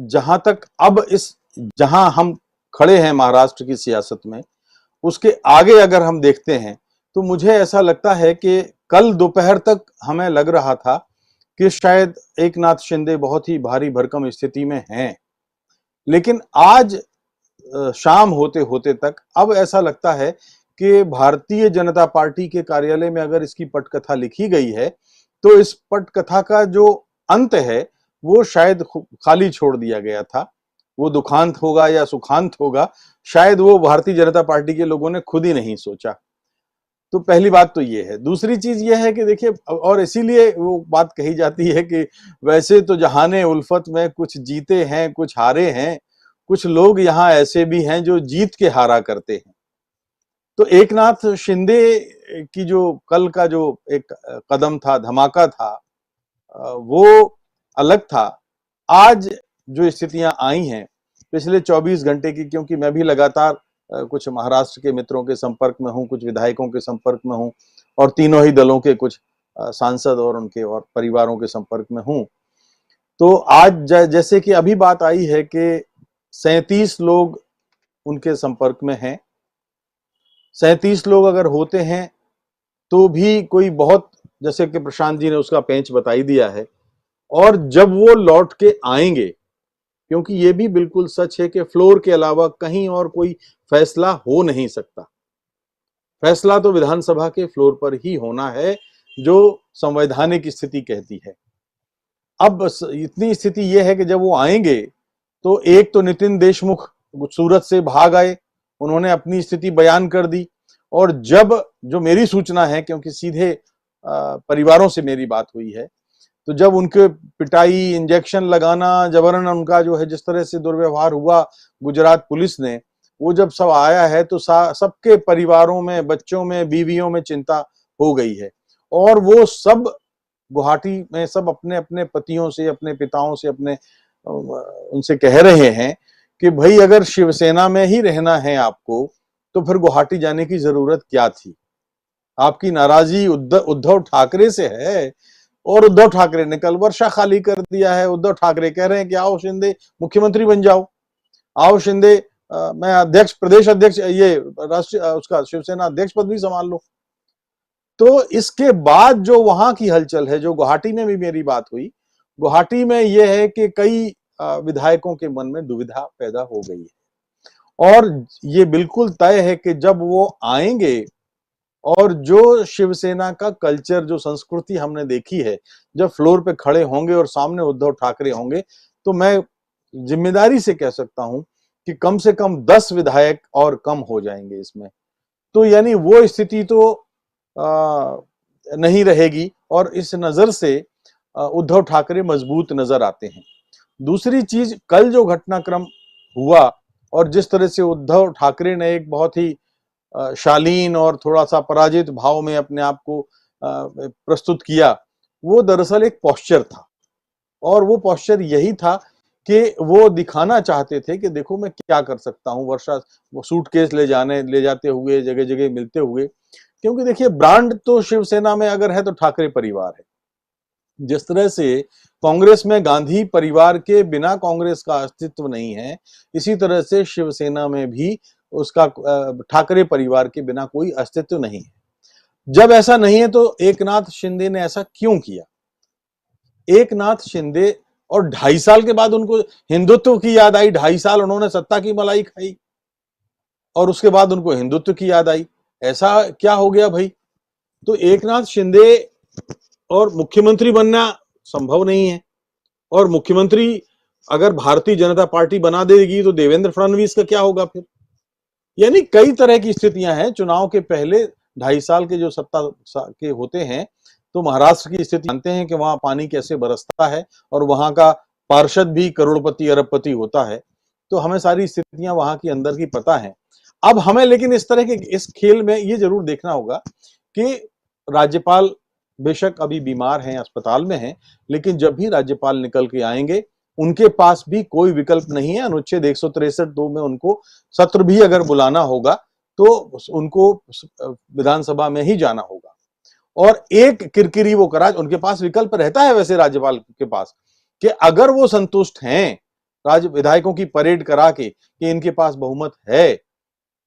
जहां तक अब इस जहां हम खड़े हैं महाराष्ट्र की सियासत में, उसके आगे अगर हम देखते हैं तो मुझे ऐसा लगता है कि कल दोपहर तक हमें लग रहा था कि शायद एकनाथ शिंदे बहुत ही भारी भरकम स्थिति में हैं, लेकिन आज शाम होते होते तक अब ऐसा लगता है कि भारतीय जनता पार्टी के कार्यालय में अगर इसकी पटकथा लिखी गई है तो इस पटकथा का जो अंत है वो शायद खाली छोड़ दिया गया था। वो दुखांत होगा या सुखांत होगा, शायद वो भारतीय जनता पार्टी के लोगों ने खुद ही नहीं सोचा। तो पहली बात तो ये है। दूसरी चीज ये है कि देखिए, और इसीलिए वो बात कही जाती है कि वैसे तो जहाने उल्फत में कुछ जीते हैं कुछ हारे हैं, कुछ लोग यहाँ ऐसे भी हैं जो जीत के हारा करते हैं। तो एकनाथ शिंदे की जो कल का जो एक कदम था, धमाका था, वो अलग था। आज जो स्थितियां आई हैं पिछले 24 घंटे की, क्योंकि मैं भी लगातार कुछ महाराष्ट्र के मित्रों के संपर्क में हूं, कुछ विधायकों के संपर्क में हूं और तीनों ही दलों के कुछ सांसद और उनके और परिवारों के संपर्क में हूं। तो आज जैसे कि अभी बात आई है कि 37 लोग उनके संपर्क में हैं। 37 लोग अगर होते हैं तो भी कोई बहुत, जैसे कि प्रशांत जी ने उसका पेंच बताई दिया है, और जब वो लौट के आएंगे, क्योंकि ये भी बिल्कुल सच है कि फ्लोर के अलावा कहीं और कोई फैसला हो नहीं सकता। फैसला तो विधानसभा के फ्लोर पर ही होना है, जो संवैधानिक स्थिति कहती है। अब इतनी स्थिति यह है कि जब वो आएंगे तो एक तो नितिन देशमुख सूरत से भाग आए, उन्होंने अपनी स्थिति बयान कर दी। और जब, जो मेरी सूचना है क्योंकि सीधे परिवारों से मेरी बात हुई है, तो जब उनके पिटाई, इंजेक्शन लगाना, जबरन उनका जो है जिस तरह से दुर्व्यवहार हुआ गुजरात पुलिस ने, वो जब सब आया है तो सबके परिवारों में, बच्चों में, बीवियों में चिंता हो गई है। और वो सब गुवाहाटी में सब अपने अपने पतियों से, अपने पिताओं से, अपने उनसे कह रहे हैं कि भाई अगर शिवसेना में ही रहना है आपको तो फिर गुवाहाटी जाने की जरूरत क्या थी। आपकी नाराजगी उद्धव ठाकरे से है, और उद्धव ठाकरे ने कल वर्षा खाली कर दिया है। उद्धव ठाकरे कह रहे हैं कि आओ शिंदे मुख्यमंत्री बन जाओ, आओ शिंदे मैं अध्यक्ष, प्रदेश अध्यक्ष, ये राष्ट्रीय उसका शिवसेना अध्यक्ष पद भी संभाल लो। तो इसके बाद जो वहां की हलचल है, जो गुवाहाटी में भी मेरी बात हुई, गुवाहाटी में यह है कि कई विधायकों के मन में दुविधा पैदा हो गई है। और ये बिल्कुल तय है कि जब वो आएंगे और जो शिवसेना का कल्चर, जो संस्कृति हमने देखी है, जब फ्लोर पे खड़े होंगे और सामने उद्धव ठाकरे होंगे, तो मैं जिम्मेदारी से कह सकता हूं कि कम से कम 10 विधायक और कम हो जाएंगे इसमें। तो यानी वो स्थिति तो नहीं रहेगी, और इस नजर से उद्धव ठाकरे मजबूत नजर आते हैं। दूसरी चीज, कल जो घटनाक्रम हुआ और जिस तरह से उद्धव ठाकरे ने एक बहुत ही शालीन और थोड़ा सा पराजित भाव में अपने आप को प्रस्तुत किया, वो दरअसल एक पोस्चर था। और वो पोस्चर यही था कि वो दिखाना चाहते थे कि देखो मैं क्या कर सकता हूं, वर्षा वो सूटकेस ले जाते हुए, जगह जगह मिलते हुए। क्योंकि देखिए, ब्रांड तो शिवसेना में अगर है तो ठाकरे परिवार है। जिस तरह से कांग्रेस में गांधी परिवार के बिना कांग्रेस का अस्तित्व नहीं है, इसी तरह से शिवसेना में भी उसका ठाकरे परिवार के बिना कोई अस्तित्व नहीं है। जब ऐसा नहीं है तो एकनाथ शिंदे ने ऐसा क्यों किया? एकनाथ शिंदे, और 2.5 साल के बाद उनको हिंदुत्व की याद आई। 2.5 साल उन्होंने सत्ता की मलाई खाई और उसके बाद उनको हिंदुत्व की याद आई। ऐसा क्या हो गया भाई? तो एकनाथ शिंदे और मुख्यमंत्री बनना संभव नहीं है, और मुख्यमंत्री अगर भारतीय जनता पार्टी बना देगी तो देवेंद्र फडणवीस का क्या होगा फिर? यानी कई तरह की स्थितियां हैं। चुनाव के पहले 2.5 साल के जो सत्ता के होते हैं, तो महाराष्ट्र की स्थिति जानते हैं कि वहां पानी कैसे बरसता है, और वहां का पार्षद भी करोड़पति अरबपति होता है। तो हमें सारी स्थितियां वहां की अंदर की पता है। अब हमें लेकिन इस तरह के इस खेल में ये जरूर देखना होगा कि राज्यपाल बेशक अभी बीमार हैं, अस्पताल में हैं, लेकिन जब भी राज्यपाल निकल के आएंगे, उनके पास भी कोई विकल्प नहीं है। अनुच्छेद 163(2) में उनको सत्र भी अगर बुलाना होगा तो उनको विधानसभा में ही जाना होगा। और एक किरकिरी वो करा, उनके पास विकल्प रहता है वैसे राज्यपाल के पास, कि अगर वो संतुष्ट हैं राज्य विधायकों की परेड करा के कि इनके पास बहुमत है,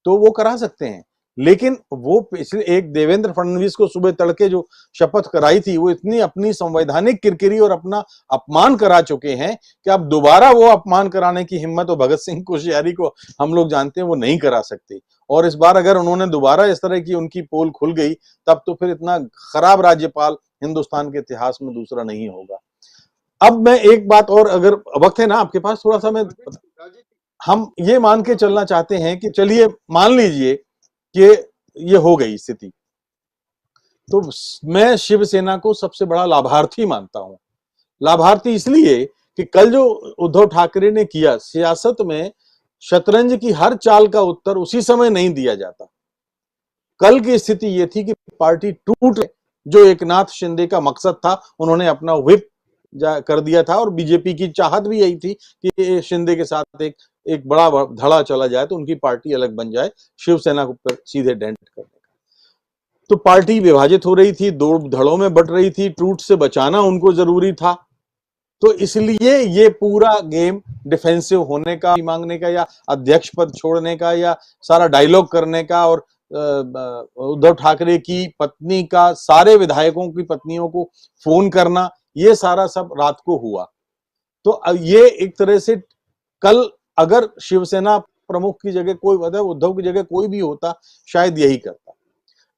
तो वो करा सकते हैं। लेकिन वो पिछले एक देवेंद्र फडणवीस को सुबह तड़के जो शपथ कराई थी, वो इतनी अपनी संवैधानिक किरकिरी और अपना अपमान करा चुके हैं कि अब दोबारा वो अपमान कराने की हिम्मत और भगत सिंह कोश्यारी को हम लोग जानते हैं वो नहीं करा सकते। और इस बार अगर उन्होंने दोबारा इस तरह की उनकी पोल खुल गई, तब तो फिर इतना खराब राज्यपाल हिंदुस्तान के इतिहास में दूसरा नहीं होगा। अब मैं एक बात और, अगर वक्त है ना आपके पास थोड़ा सा, मैं हम ये मान के चलना चाहते हैं कि चलिए मान लीजिए कि ये हो गई स्थिति, तो मैं शिवसेना को सबसे बड़ा लाभार्थी मानता हूं। लाभार्थी इसलिए कि कल जो उद्धव ठाकरे ने किया, सियासत में शतरंज की हर चाल का उत्तर उसी समय नहीं दिया जाता। कल की स्थिति ये थी कि पार्टी टूट, जो एकनाथ शिंदे का मकसद था उन्होंने अपना व्हिप कर दिया था, और बीजेपी की चाहत भी यही थी कि शिंदे के साथ एक बड़ा धड़ा चला जाए तो उनकी पार्टी अलग बन जाए, शिवसेना को सीधे डेंट करने का। तो पार्टी विभाजित हो रही थी, दो धड़ों में बट रही थी, टूट से बचाना उनको जरूरी था। तो इसलिए ये पूरा गेम डिफेंसिव होने का, मांगने का, या अध्यक्ष पद छोड़ने का, या सारा डायलॉग करने का, और उद्धव ठाकरे की पत्नी का सारे विधायकों की पत्नियों को फोन करना, ये सारा सब रात को हुआ। तो ये एक तरह से कल अगर शिवसेना प्रमुख की जगह कोई, उद्धव की जगह कोई भी होता, शायद यही करता।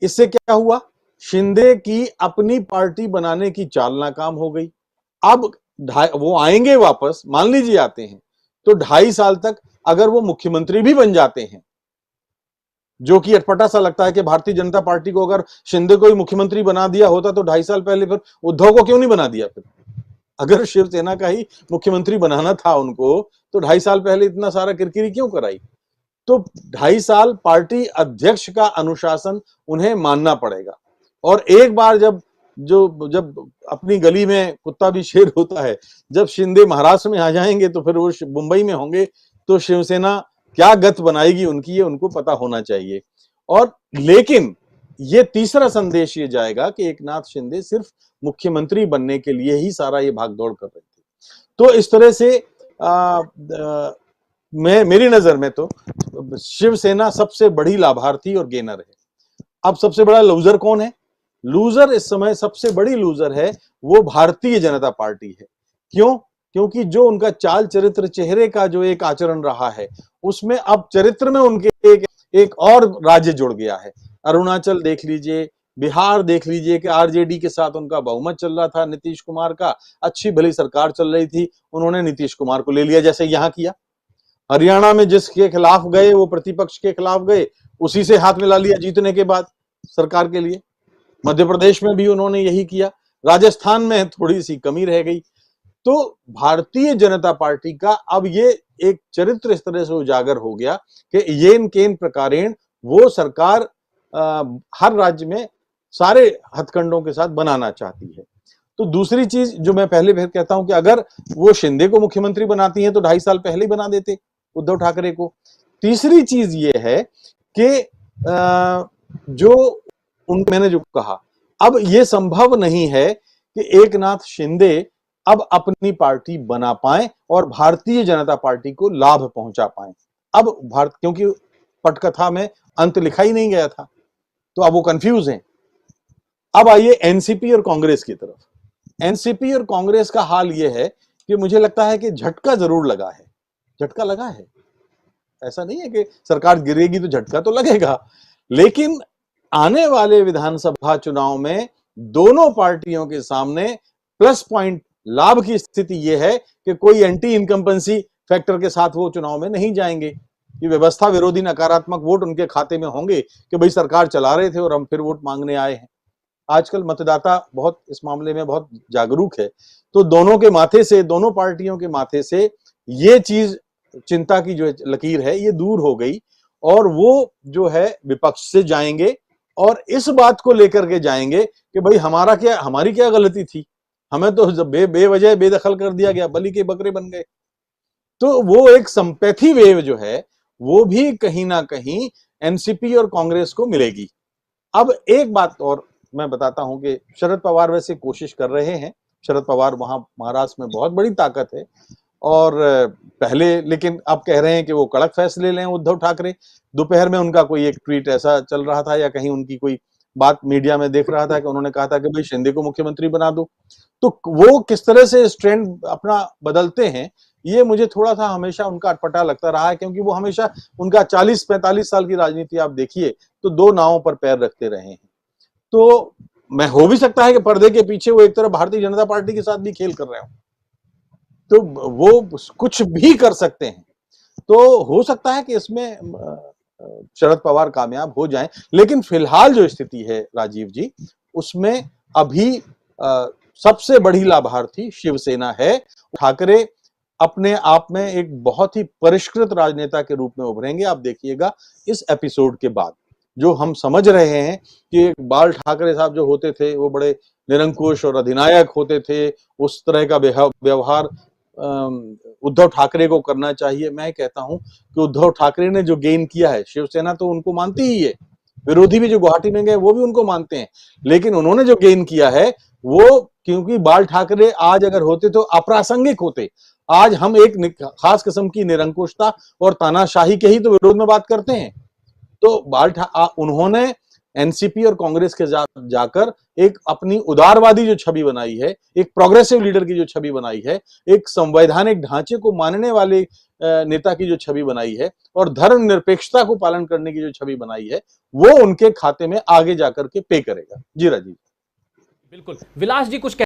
इससे क्या हुआ, शिंदे की अपनी पार्टी बनाने की चाल नाकाम हो गई। अब वो आएंगे वापस, मान लीजिए आते हैं, तो 2.5 साल तक अगर वो मुख्यमंत्री भी बन जाते हैं, जो कि अटपटा सा लगता है कि भारतीय जनता पार्टी को अगर शिंदे को ही मुख्यमंत्री बना दिया होता तो 2.5 साल पहले फिर उद्धव को क्यों नहीं बना दिया? फिर अगर शिवसेना का ही मुख्यमंत्री बनाना था उनको, तो 2.5 साल पहले इतना सारा किरकिरी क्यों कराई? तो 2.5 साल पार्टी अध्यक्ष का अनुशासन उन्हें मानना पड़ेगा। और एक बार जब अपनी गली में कुत्ता भी शेर होता है, जब शिंदे महाराष्ट्र में आ जाएंगे तो फिर वो मुंबई में होंगे, तो शिवसेना क्या गत बनाएगी उनकी, ये उनको पता होना चाहिए। और लेकिन ये तीसरा संदेश ये जाएगा कि एकनाथ शिंदे सिर्फ मुख्यमंत्री बनने के लिए ही सारा ये भागदौड़ कर रहे थे। तो इस तरह से मेरी नजर में तो शिवसेना सबसे बड़ी लाभार्थी और गेनर है। अब सबसे बड़ा लूजर कौन है? लूजर इस समय सबसे बड़ी लूजर है वो भारतीय जनता पार्टी है। क्यों? क्योंकि जो उनका चाल चरित्र, चेहरे का जो एक आचरण रहा है, उसमें अब चरित्र में उनके एक और राज्य जुड़ गया है। अरुणाचल देख लीजिए, बिहार देख लीजिए कि आरजेडी के साथ उनका बहुमत चल रहा था, नीतीश कुमार का, अच्छी भली सरकार चल रही थी, उन्होंने नीतीश कुमार को ले लिया जैसे यहां किया। हरियाणा में जिसके खिलाफ गए वो प्रतिपक्ष के खिलाफ गए, उसी से हाथ मिला लिया जीतने के बाद सरकार के लिए। मध्य प्रदेश में भी उन्होंने यही किया, राजस्थान में थोड़ी सी कमी रह गई। तो भारतीय जनता पार्टी का अब ये एक चरित्र इस तरह से उजागर हो गया कि येन केन प्रकारेण वो सरकार हर राज्य में सारे हथकंडों के साथ बनाना चाहती है। तो दूसरी चीज जो मैं पहले फिर कहता हूं कि अगर वो शिंदे को मुख्यमंत्री बनाती हैं तो 2.5 साल पहले ही बना देते उद्धव ठाकरे को। तीसरी चीज ये है कि जो मैंने जो कहा, अब ये संभव नहीं है कि एकनाथ शिंदे अब अपनी पार्टी बना पाए और भारतीय जनता पार्टी को लाभ पहुंचा पाए। अब क्योंकि पटकथा में अंत लिखा ही नहीं गया था, तो अब वो कंफ्यूज हैं। अब आइए एनसीपी और कांग्रेस की तरफ। एनसीपी और कांग्रेस का हाल यह है कि मुझे लगता है कि झटका जरूर लगा है, झटका लगा है। ऐसा नहीं है कि सरकार गिरेगी तो झटका तो लगेगा, लेकिन आने वाले विधानसभा चुनाव में दोनों पार्टियों के सामने प्लस पॉइंट लाभ की स्थिति यह है कि कोई एंटी इनकम्बेंसी फैक्टर के साथ वो चुनाव में नहीं जाएंगे कि व्यवस्था विरोधी नकारात्मक वोट उनके खाते में होंगे कि भाई सरकार चला रहे थे और हम फिर वोट मांगने आए हैं। आजकल मतदाता बहुत इस मामले में बहुत जागरूक है, तो दोनों के माथे से, दोनों पार्टियों के माथे से ये चीज, चिंता की जो लकीर है ये दूर हो गई, और वो जो है विपक्ष से जाएंगे और इस बात को लेकर के जाएंगे कि भाई हमारी क्या गलती थी, हमें तो बेवजह बेदखल कर दिया गया, बलि के बकरे बन गए। तो वो एक संपैथी वेव जो है वो भी कहीं ना कहीं एनसीपी और कांग्रेस को मिलेगी। अब एक बात और मैं बताता हूं कि शरद पवार वैसे कोशिश कर रहे हैं, शरद पवार वहां महाराष्ट्र में बहुत बड़ी ताकत है, और पहले, लेकिन अब कह रहे हैं कि वो कड़क फैसले लें उद्धव ठाकरे। दोपहर में उनका कोई एक ट्वीट ऐसा चल रहा था, या कहीं उनकी कोई बात मीडिया में देख रहा था कि उन्होंने कहा था कि भाई शिंदे को मुख्यमंत्री बना दो। तो वो किस तरह से इस ट्रेंड अपना बदलते हैं, ये मुझे थोड़ा सा हमेशा उनका अटपटा लगता रहा है, क्योंकि वो हमेशा उनका 40-45 साल की राजनीति आप देखिए तो दो नावों पर पैर रखते रहे हैं। तो मैं, हो भी सकता है कि पर्दे के पीछे वो एक तरफ भारतीय जनता पार्टी के साथ भी खेल कर रहे हो, तो वो कुछ भी कर सकते हैं। तो हो सकता है कि इसमें शरद पवार कामयाब हो जाएं, लेकिन फिलहाल जो स्थिति है राजीव जी, उसमें अभी सबसे बड़ी लाभार्थी शिवसेना है। ठाकरे अपने आप में एक बहुत ही परिष्कृत राजनेता के रूप में उभरेंगे, आप देखिएगा इस एपिसोड के बाद। जो हम समझ रहे हैं कि बाल ठाकरे साहब जो होते थे वो बड़े निरंकुश और अधिनायक होते थे, उस तरह का व्यवहार उद्धव ठाकरे को करना चाहिए। मैं कहता हूं कि उद्धव ठाकरे ने जो गेन किया है, शिवसेना तो उनको मानती ही है, विरोधी भी जो गुवाहाटी में गए वो भी उनको मानते हैं, लेकिन उन्होंने जो गेन किया है वो, क्योंकि बाल ठाकरे आज अगर होते तो अप्रासंगिक होते। आज हम एक खास किस्म की निरंकुशता और तानाशाही के ही तो विरोध में बात करते हैं। तो उन्होंने एनसीपी और कांग्रेस के जाकर एक अपनी उदारवादी जो छवि बनाई है, एक प्रोग्रेसिव लीडर की जो छवि बनाई है, एक संवैधानिक ढांचे को मानने वाले नेता की जो छवि बनाई है, और धर्मनिरपेक्षता को पालन करने की जो छवि बनाई है, वो उनके खाते में आगे जाकर के पे करेगा। जी राजीव। बिल्कुल, विलास जी कुछ